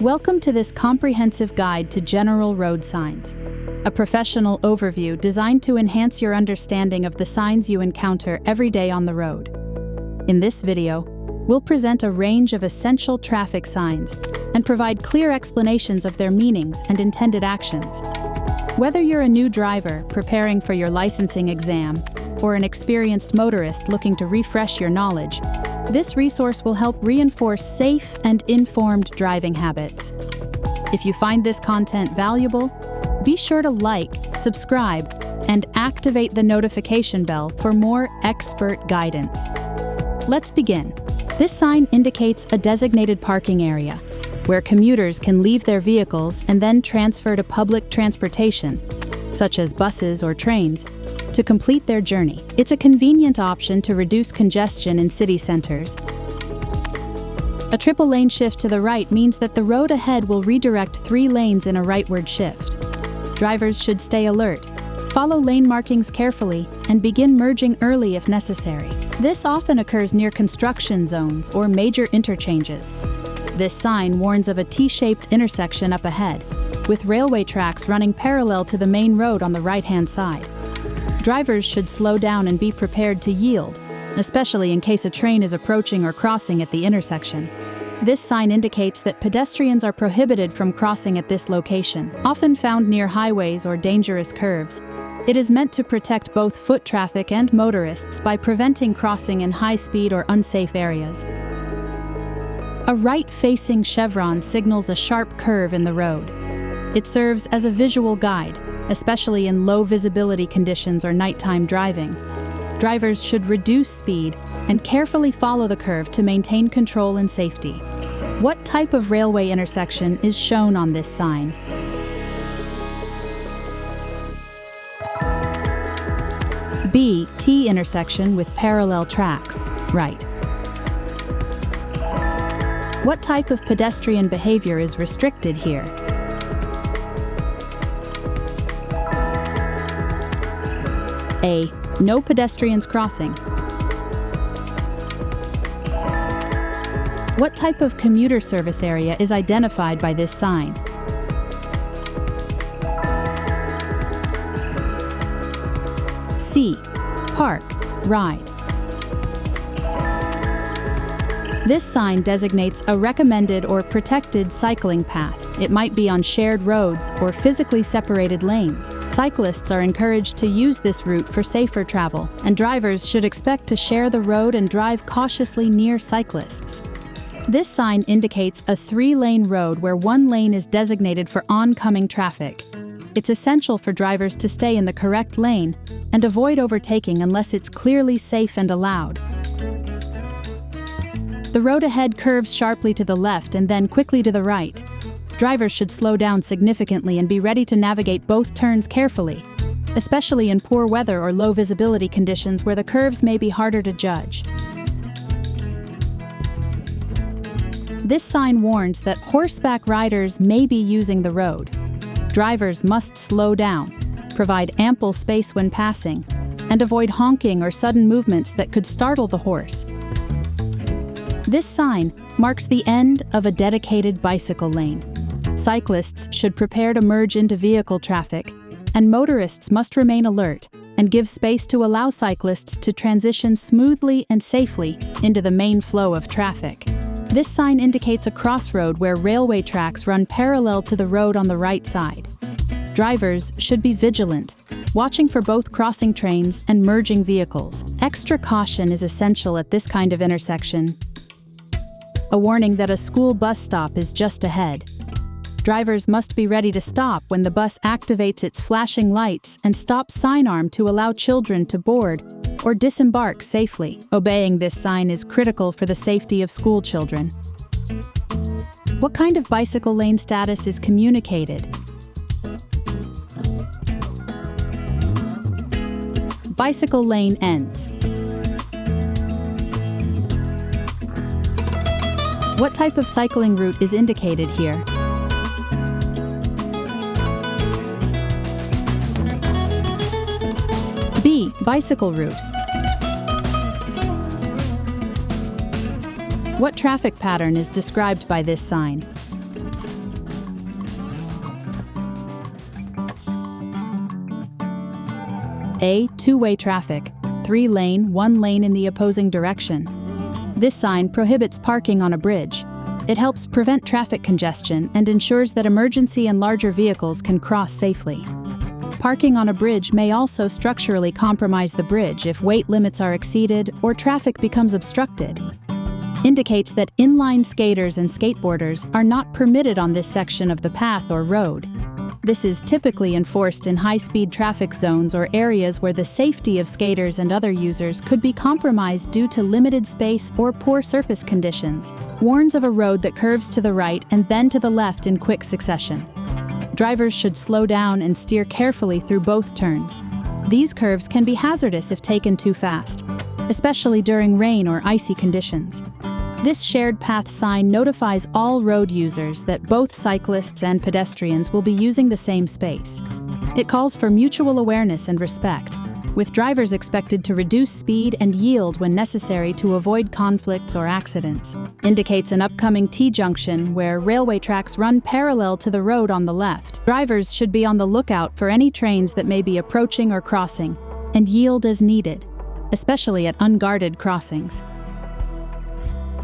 Welcome to this comprehensive guide to general road signs, a professional overview designed to enhance your understanding of the signs you encounter every day on the road. In this video, we'll present a range of essential traffic signs and provide clear explanations of their meanings and intended actions. Whether you're a new driver preparing for your licensing exam or an experienced motorist looking to refresh your knowledge, this resource will help reinforce safe and informed driving habits. If you find this content valuable, be sure to like, subscribe, and activate the notification bell for more expert guidance. Let's begin. This sign indicates a designated parking area, where commuters can leave their vehicles and then transfer to public transportation, such as buses or trains, to complete their journey. It's a convenient option to reduce congestion in city centers. A triple lane shift to the right means that the road ahead will redirect 3 lanes in a rightward shift. Drivers should stay alert, follow lane markings carefully, and begin merging early if necessary. This often occurs near construction zones or major interchanges. This sign warns of a T-shaped intersection up ahead, with railway tracks running parallel to the main road on the right-hand side. Drivers should slow down and be prepared to yield, especially in case a train is approaching or crossing at the intersection. This sign indicates that pedestrians are prohibited from crossing at this location, often found near highways or dangerous curves. It is meant to protect both foot traffic and motorists by preventing crossing in high-speed or unsafe areas. A right-facing chevron signals a sharp curve in the road. It serves as a visual guide, especially in low-visibility conditions or nighttime driving. Drivers should reduce speed and carefully follow the curve to maintain control and safety. What type of railway intersection is shown on this sign? B. T intersection with parallel tracks, right. What type of pedestrian behavior is restricted here? A. No pedestrians crossing. What type of commuter service area is identified by this sign? C. Park, ride. This sign designates a recommended or protected cycling path. It might be on shared roads or physically separated lanes. Cyclists are encouraged to use this route for safer travel, and drivers should expect to share the road and drive cautiously near cyclists. This sign indicates a 3-lane road where 1 lane is designated for oncoming traffic. It's essential for drivers to stay in the correct lane and avoid overtaking unless it's clearly safe and allowed. The road ahead curves sharply to the left and then quickly to the right. Drivers should slow down significantly and be ready to navigate both turns carefully, especially in poor weather or low visibility conditions where the curves may be harder to judge. This sign warns that horseback riders may be using the road. Drivers must slow down, provide ample space when passing, and avoid honking or sudden movements that could startle the horse. This sign marks the end of a dedicated bicycle lane. Cyclists should prepare to merge into vehicle traffic, and motorists must remain alert and give space to allow cyclists to transition smoothly and safely into the main flow of traffic. This sign indicates a crossroad where railway tracks run parallel to the road on the right side. Drivers should be vigilant, watching for both crossing trains and merging vehicles. Extra caution is essential at this kind of intersection. A warning that a school bus stop is just ahead. Drivers must be ready to stop when the bus activates its flashing lights and stop sign arm to allow children to board or disembark safely. Obeying this sign is critical for the safety of school children. What kind of bicycle lane status is communicated? Bicycle lane ends. What type of cycling route is indicated here? B. Bicycle route. What traffic pattern is described by this sign? A. Two-way traffic, 3-lane, 1 lane in the opposing direction. This sign prohibits parking on a bridge. It helps prevent traffic congestion and ensures that emergency and larger vehicles can cross safely. Parking on a bridge may also structurally compromise the bridge if weight limits are exceeded or traffic becomes obstructed. Indicates that inline skaters and skateboarders are not permitted on this section of the path or road. This is typically enforced in high-speed traffic zones or areas where the safety of skaters and other users could be compromised due to limited space or poor surface conditions. Warns of a road that curves to the right and then to the left in quick succession. Drivers should slow down and steer carefully through both turns. These curves can be hazardous if taken too fast, especially during rain or icy conditions. This shared path sign notifies all road users that both cyclists and pedestrians will be using the same space. It calls for mutual awareness and respect, with drivers expected to reduce speed and yield when necessary to avoid conflicts or accidents. Indicates an upcoming T-junction where railway tracks run parallel to the road on the left. Drivers should be on the lookout for any trains that may be approaching or crossing, and yield as needed, especially at unguarded crossings.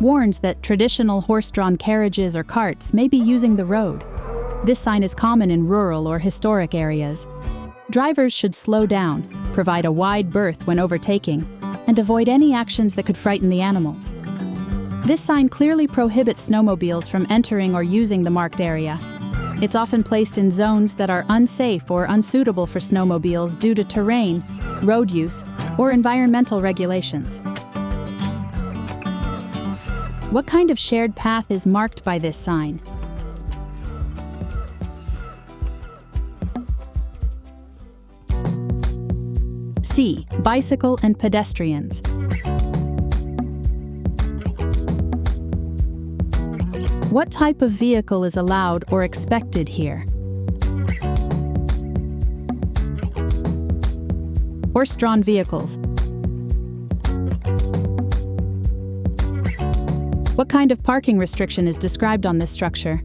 Warns that traditional horse-drawn carriages or carts may be using the road. This sign is common in rural or historic areas. Drivers should slow down, provide a wide berth when overtaking, and avoid any actions that could frighten the animals. This sign clearly prohibits snowmobiles from entering or using the marked area. It's often placed in zones that are unsafe or unsuitable for snowmobiles due to terrain, road use, or environmental regulations. What kind of shared path is marked by this sign? C. Bicycle and pedestrians. What type of vehicle is allowed or expected here? Horse-drawn vehicles. What kind of parking restriction is described on this structure?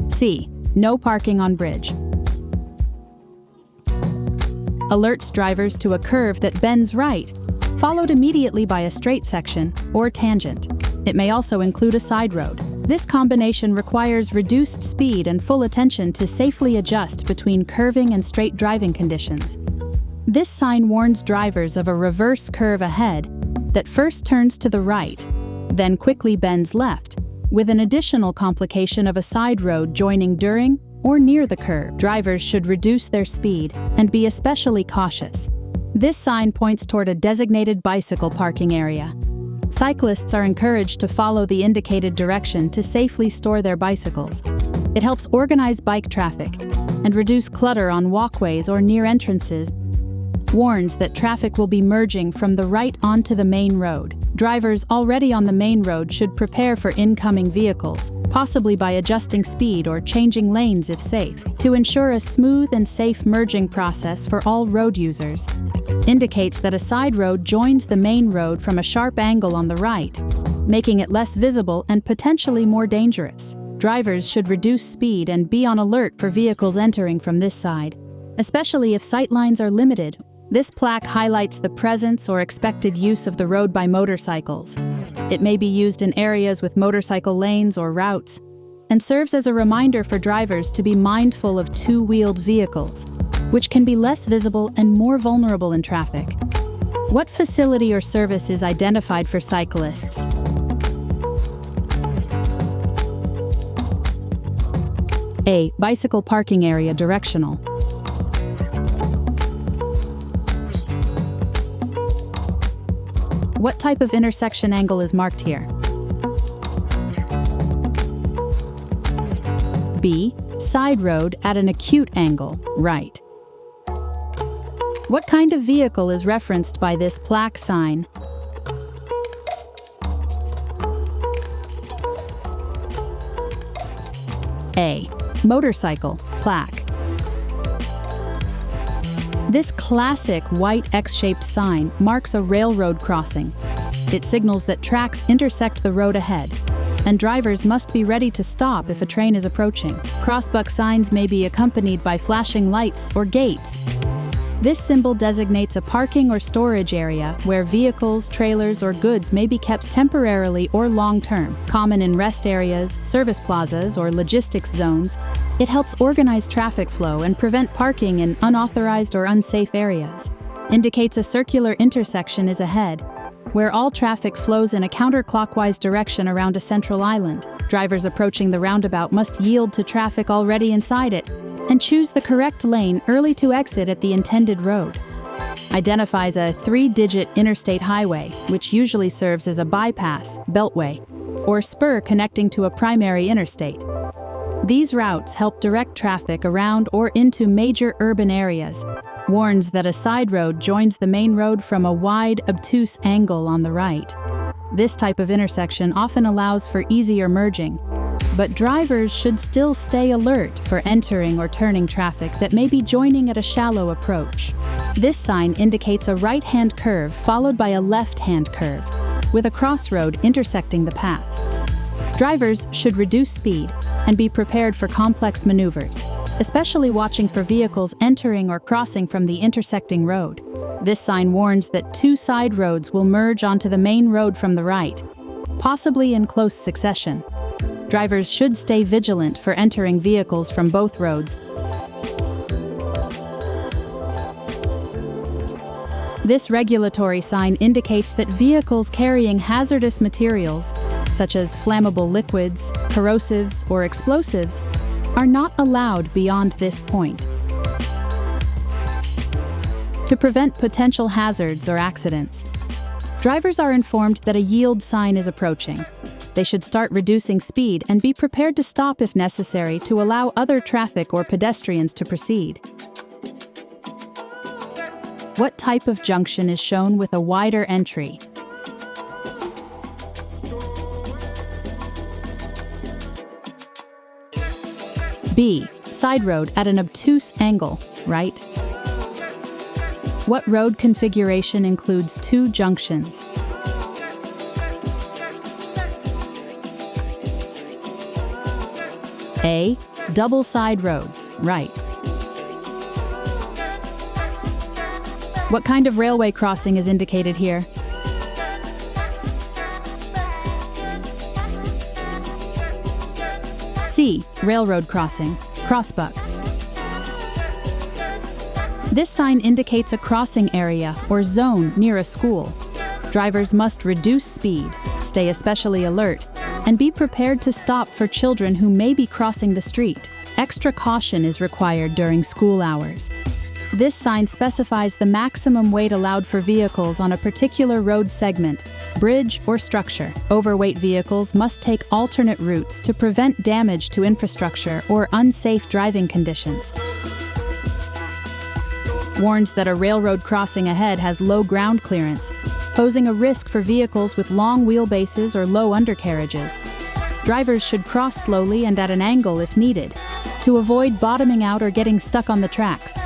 C. No parking on bridge. Alerts drivers to a curve that bends right, followed immediately by a straight section or tangent. It may also include a side road. This combination requires reduced speed and full attention to safely adjust between curving and straight driving conditions. This sign warns drivers of a reverse curve ahead that first turns to the right, then quickly bends left, with an additional complication of a side road joining during or near the curve. Drivers should reduce their speed and be especially cautious. This sign points toward a designated bicycle parking area. Cyclists are encouraged to follow the indicated direction to safely store their bicycles. It helps organize bike traffic and reduce clutter on walkways or near entrances. Warns that traffic will be merging from the right onto the main road. Drivers already on the main road should prepare for incoming vehicles, possibly by adjusting speed or changing lanes if safe, to ensure a smooth and safe merging process for all road users. Indicates that a side road joins the main road from a sharp angle on the right, making it less visible and potentially more dangerous. Drivers should reduce speed and be on alert for vehicles entering from this side, especially if sightlines are limited. This plaque highlights the presence or expected use of the road by motorcycles. It may be used in areas with motorcycle lanes or routes, and serves as a reminder for drivers to be mindful of two-wheeled vehicles, which can be less visible and more vulnerable in traffic. What facility or service is identified for cyclists? A. Bicycle parking area directional. What type of intersection angle is marked here? B. Side road at an acute angle, right. What kind of vehicle is referenced by this plaque sign? A. Motorcycle, plaque. This classic white X-shaped sign marks a railroad crossing. It signals that tracks intersect the road ahead. and drivers must be ready to stop if a train is approaching. Crossbuck signs may be accompanied by flashing lights or gates. This symbol designates a parking or storage area where vehicles, trailers, or goods may be kept temporarily or long-term. Common in rest areas, service plazas, or logistics zones, it helps organize traffic flow and prevent parking in unauthorized or unsafe areas. Indicates a circular intersection is ahead, where all traffic flows in a counterclockwise direction around a central island. Drivers approaching the roundabout must yield to traffic already inside it and choose the correct lane early to exit at the intended road. Identifies a 3-digit interstate highway, which usually serves as a bypass, beltway, or spur connecting to a primary interstate. These routes help direct traffic around or into major urban areas. Warns that a side road joins the main road from a wide, obtuse angle on the right. This type of intersection often allows for easier merging, but drivers should still stay alert for entering or turning traffic that may be joining at a shallow approach. This sign indicates a right-hand curve followed by a left-hand curve, with a crossroad intersecting the path. Drivers should reduce speed and be prepared for complex maneuvers, especially watching for vehicles entering or crossing from the intersecting road. This sign warns that 2 side roads will merge onto the main road from the right, possibly in close succession. Drivers should stay vigilant for entering vehicles from both roads. This regulatory sign indicates that vehicles carrying hazardous materials, such as flammable liquids, corrosives, or explosives, are not allowed beyond this point. To prevent potential hazards or accidents, drivers are informed that a yield sign is approaching. They should start reducing speed and be prepared to stop if necessary to allow other traffic or pedestrians to proceed. What type of junction is shown with a wider entry? B. Side road at an obtuse angle, right? What road configuration includes 2 junctions? A. Double side roads, right. What kind of railway crossing is indicated here? C. Railroad crossing, crossbuck. This sign indicates a crossing area or zone near a school. Drivers must reduce speed, stay especially alert, and be prepared to stop for children who may be crossing the street. Extra caution is required during school hours. This sign specifies the maximum weight allowed for vehicles on a particular road segment, bridge, or structure. Overweight vehicles must take alternate routes to prevent damage to infrastructure or unsafe driving conditions. Warns that a railroad crossing ahead has low ground clearance, posing a risk for vehicles with long wheelbases or low undercarriages. Drivers should cross slowly and at an angle if needed, to avoid bottoming out or getting stuck on the tracks,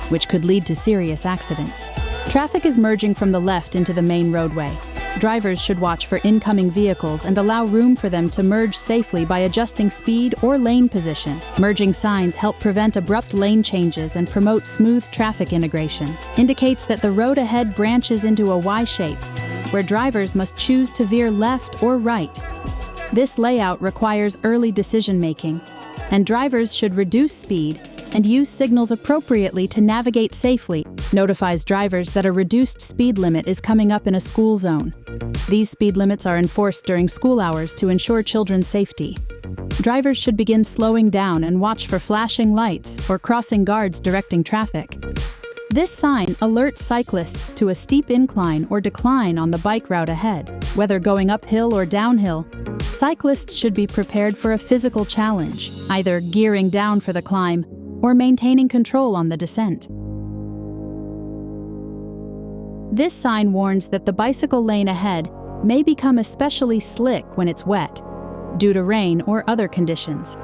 which could lead to serious accidents. Traffic is merging from the left into the main roadway. Drivers should watch for incoming vehicles and allow room for them to merge safely by adjusting speed or lane position. Merging signs help prevent abrupt lane changes and promote smooth traffic integration. Indicates that the road ahead branches into a Y shape, where drivers must choose to veer left or right. This layout requires early decision-making, and drivers should reduce speed and use signals appropriately to navigate safely. Notifies drivers that a reduced speed limit is coming up in a school zone. These speed limits are enforced during school hours to ensure children's safety. Drivers should begin slowing down and watch for flashing lights or crossing guards directing traffic. This sign alerts cyclists to a steep incline or decline on the bike route ahead. Whether going uphill or downhill, cyclists should be prepared for a physical challenge, either gearing down for the climb or maintaining control on the descent. This sign warns that the bicycle lane ahead may become especially slick when it's wet, due to rain or other conditions.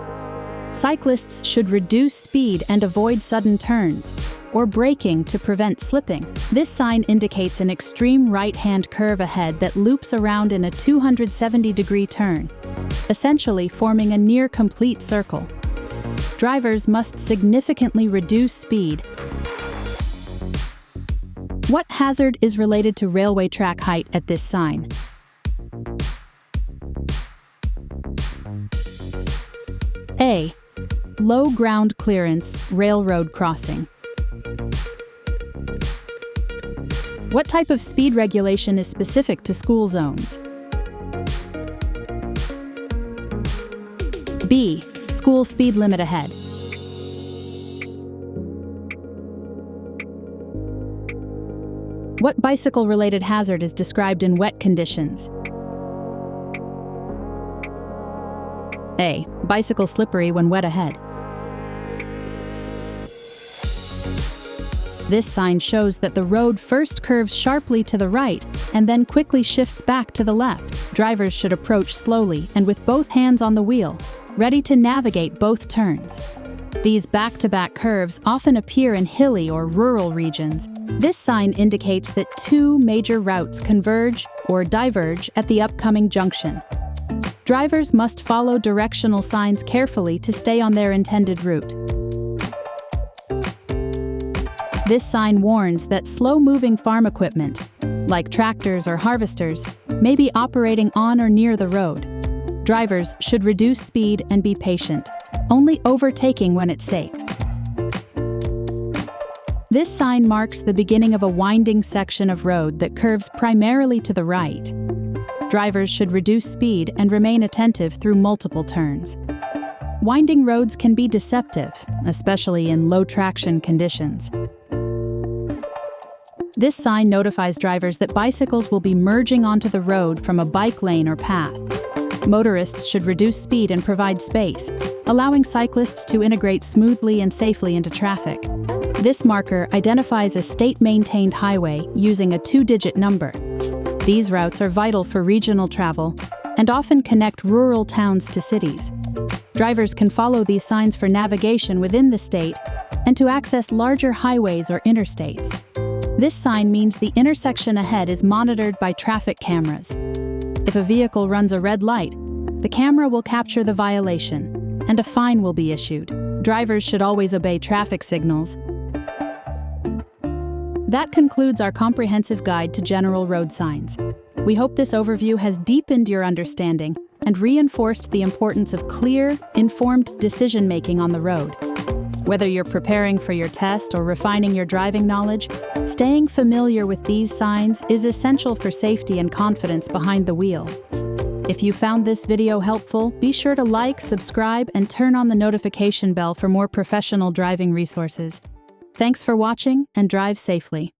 Cyclists should reduce speed and avoid sudden turns, or braking to prevent slipping. This sign indicates an extreme right-hand curve ahead that loops around in a 270-degree turn. essentially forming a near-complete circle. Drivers must significantly reduce speed. What hazard is related to railway track height at this sign? A. Low ground clearance, railroad crossing. What type of speed regulation is specific to school zones? B. School speed limit ahead. What bicycle-related hazard is described in wet conditions? A. Bicycle slippery when wet ahead. This sign shows that the road first curves sharply to the right and then quickly shifts back to the left. Drivers should approach slowly and with both hands on the wheel, ready to navigate both turns. These back-to-back curves often appear in hilly or rural regions. This sign indicates that two major routes converge or diverge at the upcoming junction. Drivers must follow directional signs carefully to stay on their intended route. This sign warns that slow-moving farm equipment, like tractors or harvesters, may be operating on or near the road. Drivers should reduce speed and be patient, only overtaking when it's safe. This sign marks the beginning of a winding section of road that curves primarily to the right. Drivers should reduce speed and remain attentive through multiple turns. Winding roads can be deceptive, especially in low-traction conditions. This sign notifies drivers that bicycles will be merging onto the road from a bike lane or path. Motorists should reduce speed and provide space, allowing cyclists to integrate smoothly and safely into traffic. This marker identifies a state-maintained highway using a 2-digit number. These routes are vital for regional travel and often connect rural towns to cities. Drivers can follow these signs for navigation within the state and to access larger highways or interstates. This sign means the intersection ahead is monitored by traffic cameras. If a vehicle runs a red light, the camera will capture the violation, and a fine will be issued. Drivers should always obey traffic signals. That concludes our comprehensive guide to general road signs. We hope this overview has deepened your understanding and reinforced the importance of clear, informed decision-making on the road. Whether you're preparing for your test or refining your driving knowledge, staying familiar with these signs is essential for safety and confidence behind the wheel. If you found this video helpful, be sure to like, subscribe, and turn on the notification bell for more professional driving resources. Thanks for watching, and drive safely.